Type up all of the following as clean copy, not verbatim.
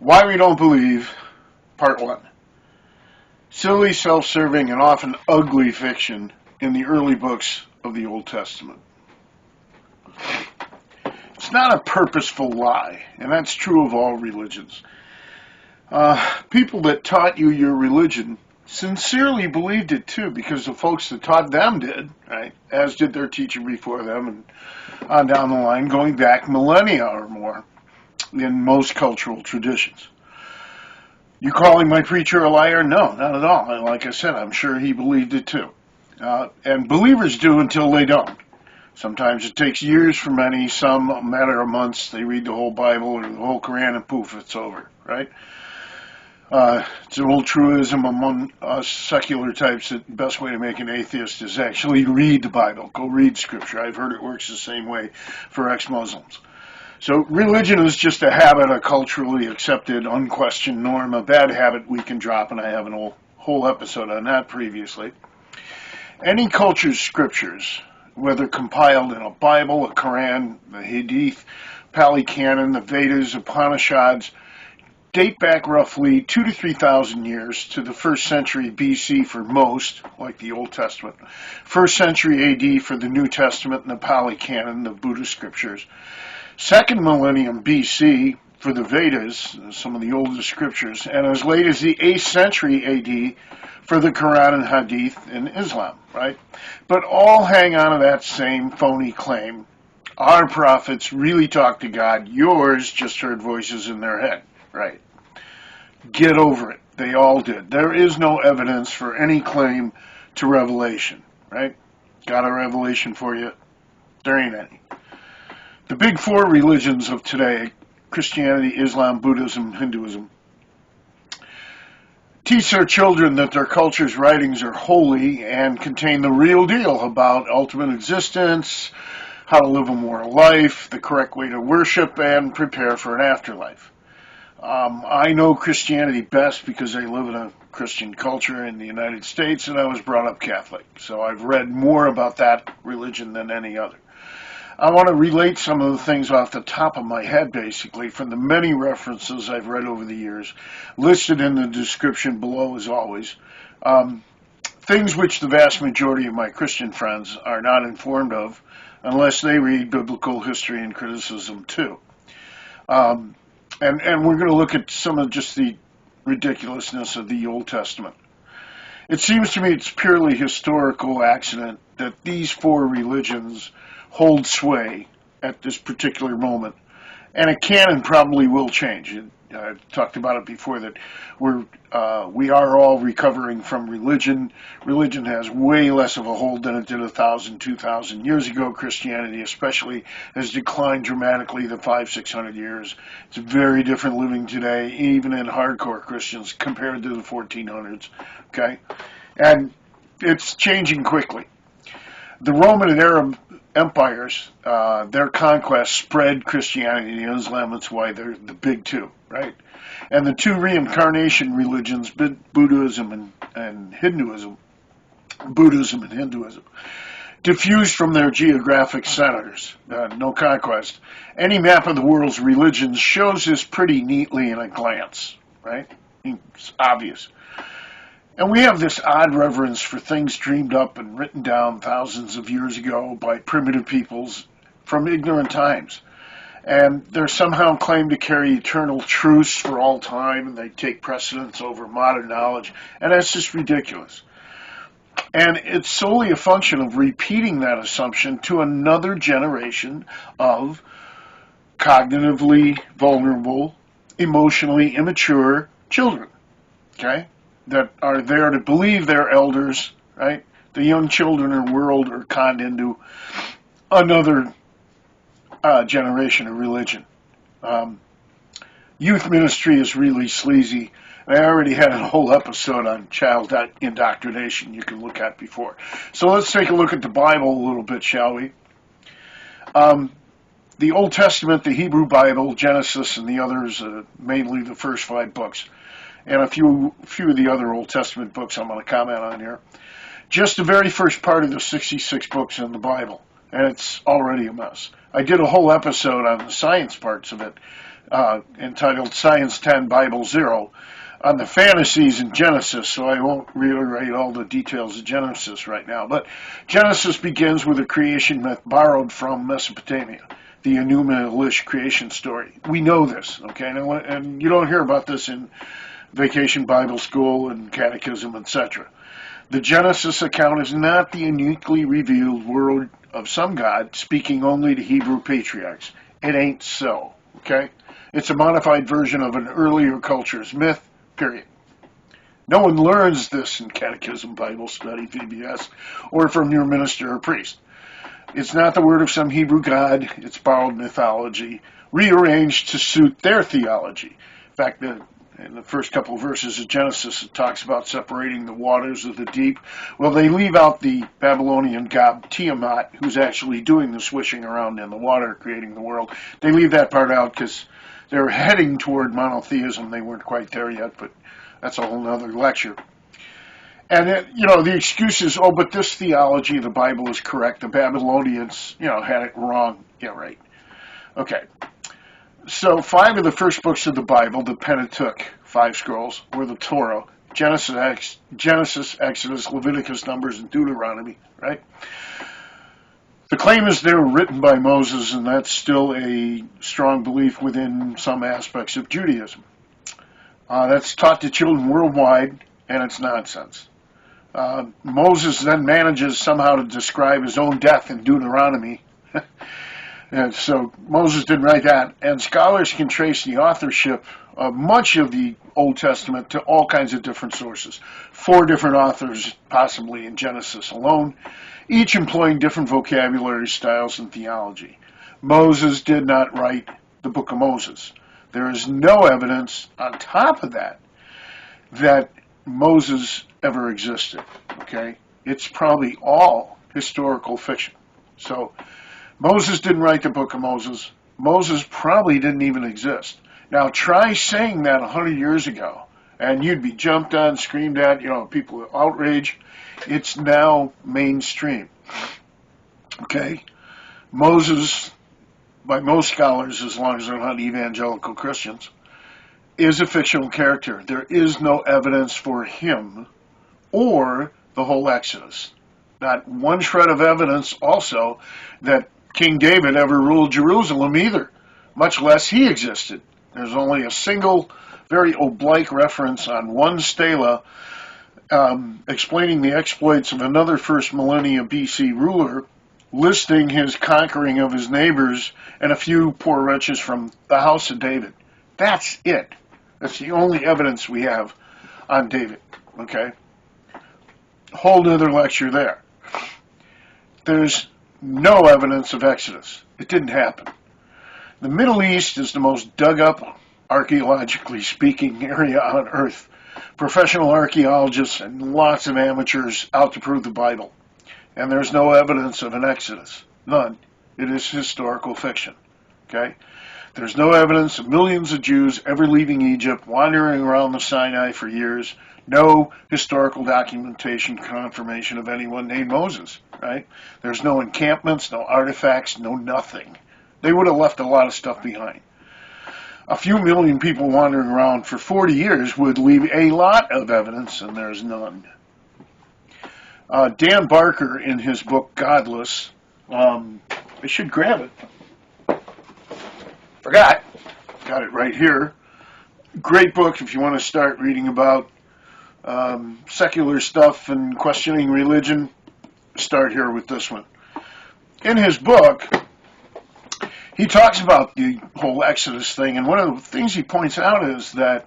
Why We Don't Believe, Part 1. Silly, self-serving, and often ugly fiction in the early books of the Old Testament. It's not a purposeful lie, and that's true of all religions. People that taught you your religion sincerely believed it too, because the folks that taught them did, right? As did their teacher before them, and on down the line, going back millennia or more in most cultural traditions. You calling my preacher a liar? No, not at all. Like I said, I'm sure he believed it too. And believers do until they don't. Sometimes it takes years for many, some a matter of months. They read the whole Bible or the whole Quran and poof, it's over, right? It's an old truism among us secular types that the best way to make an atheist is actually read the Bible. Go read Scripture. I've heard it works the same way for ex-Muslims. So religion is just a habit, a culturally accepted, unquestioned norm, a bad habit we can drop, and I have a whole episode on that previously. Any culture's scriptures, whether compiled in a Bible, a Quran, the Hadith, Pali Canon, the Vedas, Upanishads, date back roughly 2,000 to 3,000 years to the 1st century BC for most, like the Old Testament, 1st century AD for the New Testament and the Pali Canon, the Buddhist scriptures, 2nd millennium BC for the Vedas, some of the oldest scriptures, and as late as the 8th century AD for the Quran and Hadith in Islam, right? But all hang on to that same phony claim. Our prophets really talked to God. Yours just heard voices in their head, right? Get over it. They all did. There is no evidence for any claim to revelation, right? Got a revelation for you? There ain't any. The big four religions of today, Christianity, Islam, Buddhism, Hinduism, teach their children that their culture's writings are holy and contain the real deal about ultimate existence, how to live a moral life, the correct way to worship, and prepare for an afterlife. I know Christianity best because I live in a Christian culture in the United States and I was brought up Catholic, so I've read more about that religion than any other. I want to relate some of the things off the top of my head, basically, from the many references I've read over the years, listed in the description below as always, things which the vast majority of my Christian friends are not informed of unless they read biblical history and criticism too. And we're going to look at some of just the ridiculousness of the Old Testament. It seems to me it's purely historical accident that these four religions hold sway at this particular moment, and it can and probably will change. I've talked about it before that we are all recovering from religion. Religion has way less of a hold than it did 1,000, 2,000 years ago. Christianity especially has declined dramatically the 500-600 years. It's very different living today, even in hardcore Christians, compared to the 1400s. Okay, and it's changing quickly. The Roman and Arab empires, their conquest spread Christianity and Islam. That's why they're the big two, right? And the two reincarnation religions, Buddhism and Hinduism, diffused from their geographic centers, no conquest. Any map of the world's religions shows this pretty neatly in a glance, right? It's obvious. And we have this odd reverence for things dreamed up and written down thousands of years ago by primitive peoples from ignorant times. And they're somehow claimed to carry eternal truths for all time, and they take precedence over modern knowledge. And that's just ridiculous. And it's solely a function of repeating that assumption to another generation of cognitively vulnerable, emotionally immature children. Okay? That are there to believe their elders, right? The young children in the world are conned into another generation of religion. Youth ministry is really sleazy. I already had a whole episode on child indoctrination you can look at before. So let's take a look at the Bible a little bit, shall we? The Old Testament, the Hebrew Bible, Genesis, and the others, mainly the first 5 books. And a few of the other Old Testament books I'm going to comment on here. Just the very first part of the 66 books in the Bible, and it's already a mess. I did a whole episode on the science parts of it entitled Science 10, Bible 0, on the fantasies in Genesis, so I won't reiterate all the details of Genesis right now. But Genesis begins with a creation myth borrowed from Mesopotamia, the Enuma Elish creation story. We know this, okay? And you don't hear about this in Vacation Bible School and Catechism, etc. The Genesis account is not the uniquely revealed word of some God speaking only to Hebrew patriarchs. It ain't so, okay? It's a modified version of an earlier culture's myth, period. No one learns this in Catechism, Bible Study, VBS, or from your minister or priest. It's not the word of some Hebrew god. It's borrowed mythology, rearranged to suit their theology. In fact, in the first couple of verses of Genesis, it talks about separating the waters of the deep. Well, they leave out the Babylonian god Tiamat, who's actually doing the swishing around in the water, creating the world. They leave that part out because they're heading toward monotheism. They weren't quite there yet, but that's a whole other lecture. And, the excuse is, oh, but this theology of the Bible is correct. The Babylonians, had it wrong. Yeah, right. Okay. So 5 of the first books of the Bible, the Pentateuch, 5 scrolls, were the Torah, Genesis, Exodus, Leviticus, Numbers, and Deuteronomy, right? The claim is they were written by Moses, and that's still a strong belief within some aspects of Judaism. That's taught to children worldwide, and it's nonsense. Moses then manages somehow to describe his own death in Deuteronomy. And so Moses didn't write that. And scholars can trace the authorship of much of the Old Testament to all kinds of different sources. 4 different authors, possibly in Genesis alone, each employing different vocabulary styles and theology. Moses did not write the Book of Moses. There is no evidence on top of that Moses ever existed, okay? It's probably all historical fiction. So Moses didn't write the Book of Moses. Moses probably didn't even exist. Now try saying that 100 years ago, and you'd be jumped on, screamed at, people outrage. It's now mainstream, okay? Moses, by most scholars, as long as they're not evangelical Christians, is a fictional character. There is no evidence for him or the whole Exodus. Not one shred of evidence also that King David ever ruled Jerusalem either, much less he existed. There's only a single, very oblique reference on one stela explaining the exploits of another first millennia BC ruler, listing his conquering of his neighbors and a few poor wretches from the house of David. That's it. That's the only evidence we have on David, okay? Whole other lecture there. There's no evidence of Exodus. It didn't happen. The Middle East is the most dug up, archaeologically speaking, area on earth. Professional archaeologists and lots of amateurs out to prove the Bible. And there's no evidence of an Exodus. None. It is historical fiction. Okay? There's no evidence of millions of Jews ever leaving Egypt, wandering around the Sinai for years. No historical documentation, confirmation of anyone named Moses, right? There's no encampments, no artifacts, no nothing. They would have left a lot of stuff behind. A few million people wandering around for 40 years would leave a lot of evidence, and there's none. Dan Barker, in his book Godless, I should grab it. Forgot. Got it right here. Great book if you want to start reading about secular stuff and questioning religion. Start here with this one. In his book, he talks about the whole Exodus thing, and one of the things he points out is that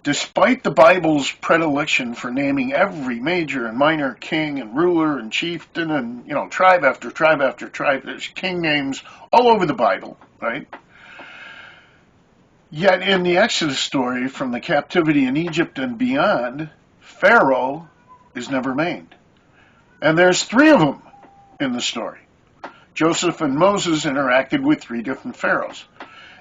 despite the Bible's predilection for naming every major and minor king and ruler and chieftain and, tribe after tribe after tribe, there's king names all over the Bible, right? Yet in the Exodus story, from the captivity in Egypt and beyond, Pharaoh is never named. And there's 3 of them in the story. Joseph and Moses interacted with 3 different pharaohs.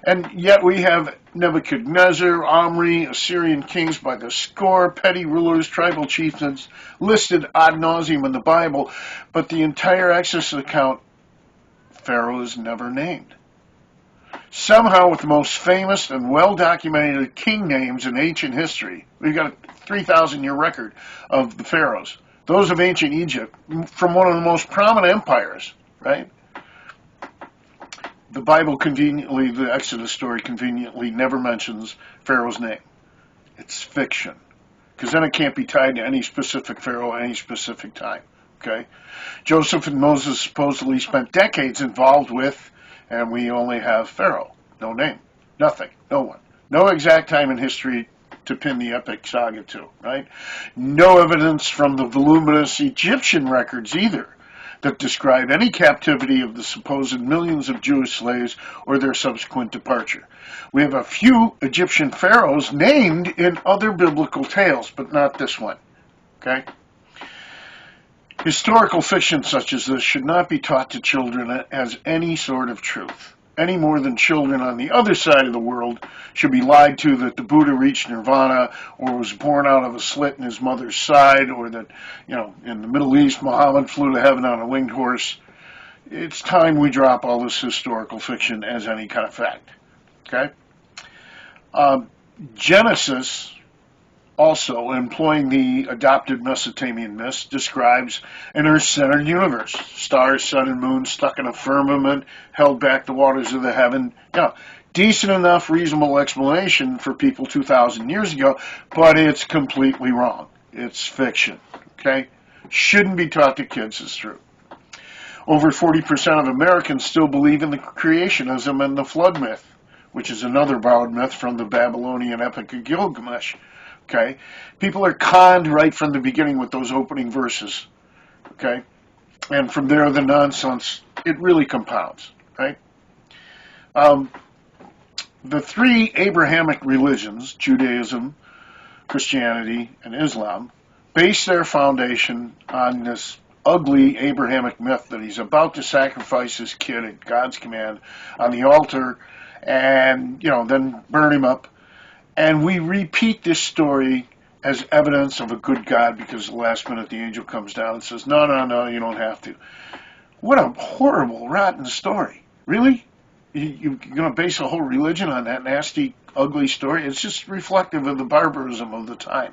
And yet we have Nebuchadnezzar, Omri, Assyrian kings by the score, petty rulers, tribal chieftains, listed ad nauseum in the Bible. But the entire Exodus account, Pharaoh is never named. Somehow, with the most famous and well-documented king names in ancient history, we've got a 3,000-year record of the pharaohs. Those of ancient Egypt, from one of the most prominent empires, right? The Bible conveniently, the Exodus story conveniently never mentions Pharaoh's name. It's fiction, because then it can't be tied to any specific pharaoh at any specific time, okay? Joseph and Moses supposedly spent decades involved with, and we only have Pharaoh. No name, nothing, no one. No exact time in history to pin the epic saga to, right? No evidence from the voluminous Egyptian records either that describe any captivity of the supposed millions of Jewish slaves or their subsequent departure. We have a few Egyptian pharaohs named in other biblical tales, but not this one, okay? Historical fiction such as this should not be taught to children as any sort of truth, any more than children on the other side of the world should be lied to that the Buddha reached nirvana or was born out of a slit in his mother's side, or that, in the Middle East, Muhammad flew to heaven on a winged horse. It's time we drop all this historical fiction as any kind of fact, okay? Genesis, also, employing the adopted Mesopotamian myths, describes an earth-centered universe. Stars, sun, and moon stuck in a firmament, held back the waters of the heaven. Decent enough, reasonable explanation for people 2,000 years ago, but it's completely wrong. It's fiction, okay? Shouldn't be taught to kids as true. Over 40% of Americans still believe in the creationism and the flood myth, which is another borrowed myth from the Babylonian epic of Gilgamesh. Okay, people are conned right from the beginning with those opening verses. Okay, and from there the nonsense, it really compounds. Right. The three Abrahamic religions, Judaism, Christianity, and Islam, base their foundation on this ugly Abrahamic myth that he's about to sacrifice his kid at God's command on the altar, and then burn him up. And we repeat this story as evidence of a good God because the last minute the angel comes down and says, no, you don't have to. What a horrible, rotten story. Really? You're going to base a whole religion on that nasty, ugly story? It's just reflective of the barbarism of the time.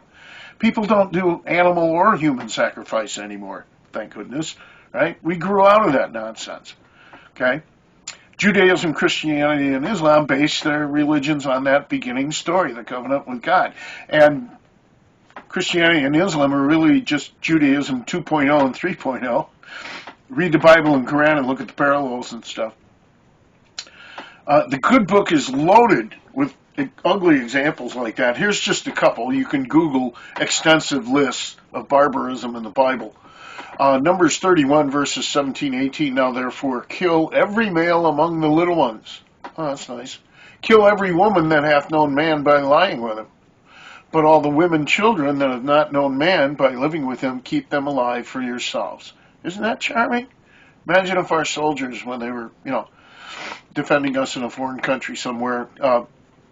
People don't do animal or human sacrifice anymore, thank goodness. Right? We grew out of that nonsense. Okay? Judaism, Christianity, and Islam base their religions on that beginning story, the covenant with God. And Christianity and Islam are really just Judaism 2.0 and 3.0. Read the Bible and Quran and look at the parallels and stuff. The good book is loaded with ugly examples like that. Here's just a couple. You can Google extensive lists of barbarism in the Bible. Numbers 31, verses 17, 18. Now therefore, kill every male among the little ones. Oh, that's nice. Kill every woman that hath known man by lying with him. But all the women children that have not known man by living with him, keep them alive for yourselves. Isn't that charming? Imagine if our soldiers, when they were, defending us in a foreign country somewhere,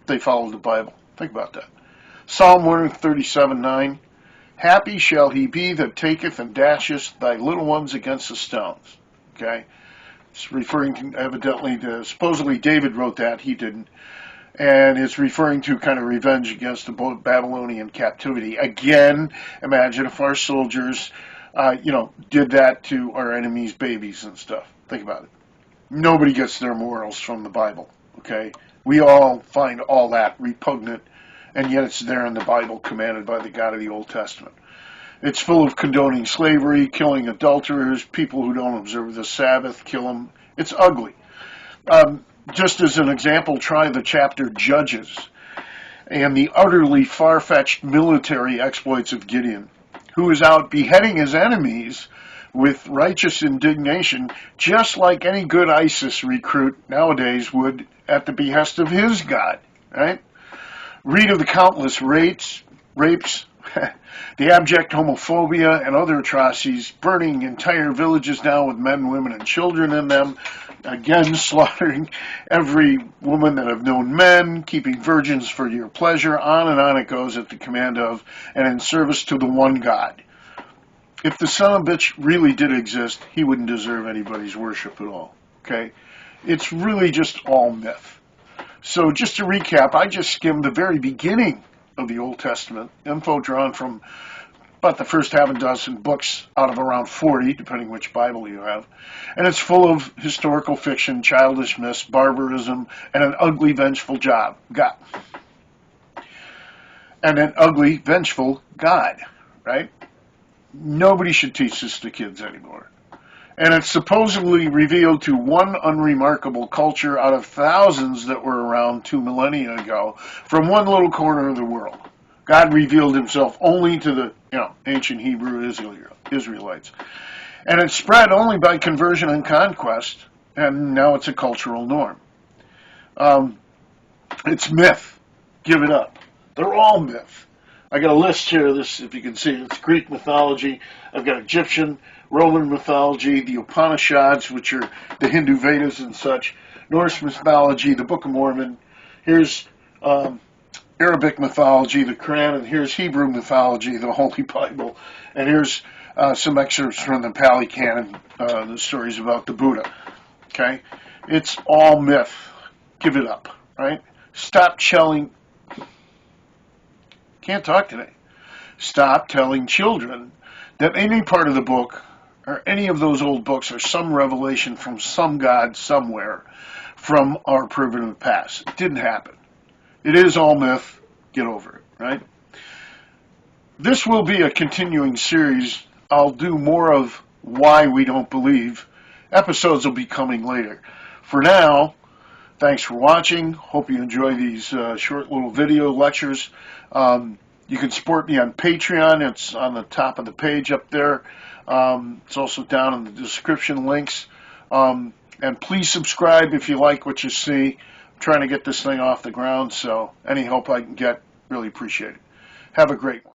they followed the Bible. Think about that. Psalm 137, 9. Happy shall he be that taketh and dasheth thy little ones against the stones. Okay? It's referring to, evidently, to, supposedly David wrote that. He didn't. And it's referring to kind of revenge against the Babylonian captivity. Again, imagine if our soldiers, did that to our enemies' babies and stuff. Think about it. Nobody gets their morals from the Bible. Okay? We all find all that repugnant, and yet it's there in the Bible, commanded by the God of the Old Testament. It's full of condoning slavery, killing adulterers, people who don't observe the Sabbath, kill them. It's ugly. Just as an example, try the chapter Judges and the utterly far-fetched military exploits of Gideon, who is out beheading his enemies with righteous indignation, just like any good ISIS recruit nowadays would at the behest of his God, right? Read of the countless rapes, the abject homophobia and other atrocities, burning entire villages down with men, women, and children in them, again slaughtering every woman that have known men, keeping virgins for your pleasure, on it goes at the command of and in service to the one God. If the son of a bitch really did exist, he wouldn't deserve anybody's worship at all, okay? It's really just all myth. So just to recap, I just skimmed the very beginning of the Old Testament, info drawn from about the first half a dozen books out of around 40, depending which Bible you have. And it's full of historical fiction, childish myths, barbarism, and an ugly, vengeful God. And an ugly, vengeful God, right? Nobody should teach this to kids anymore. And it's supposedly revealed to one unremarkable culture out of thousands that were around 2 millennia ago from one little corner of the world. God revealed himself only to the ancient Hebrew Israelites. And it spread only by conversion and conquest, and now it's a cultural norm. It's myth. Give it up. They're all myth. I got a list here of this, if you can see. It's Greek mythology. I've got Egyptian, Roman mythology, the Upanishads, which are the Hindu Vedas and such, Norse mythology, the Book of Mormon. Here's Arabic mythology, the Quran, and here's Hebrew mythology, the Holy Bible, and here's some excerpts from the Pali Canon, the stories about the Buddha. Okay, it's all myth. Give it up, right? Stop telling. Can't talk today. Stop telling children that any part of the book or any of those old books are some revelation from some God somewhere from our primitive past. It didn't happen. It is all myth. Get over it, right? This will be a continuing series. I'll do more of why we don't believe. Episodes will be coming later. For now, thanks for watching. Hope you enjoy these short little video lectures. You can support me on Patreon. It's on the top of the page up there. It's also down in the description links. And please subscribe if you like what you see. I'm trying to get this thing off the ground, so any help I can get, really appreciate it. Have a great one.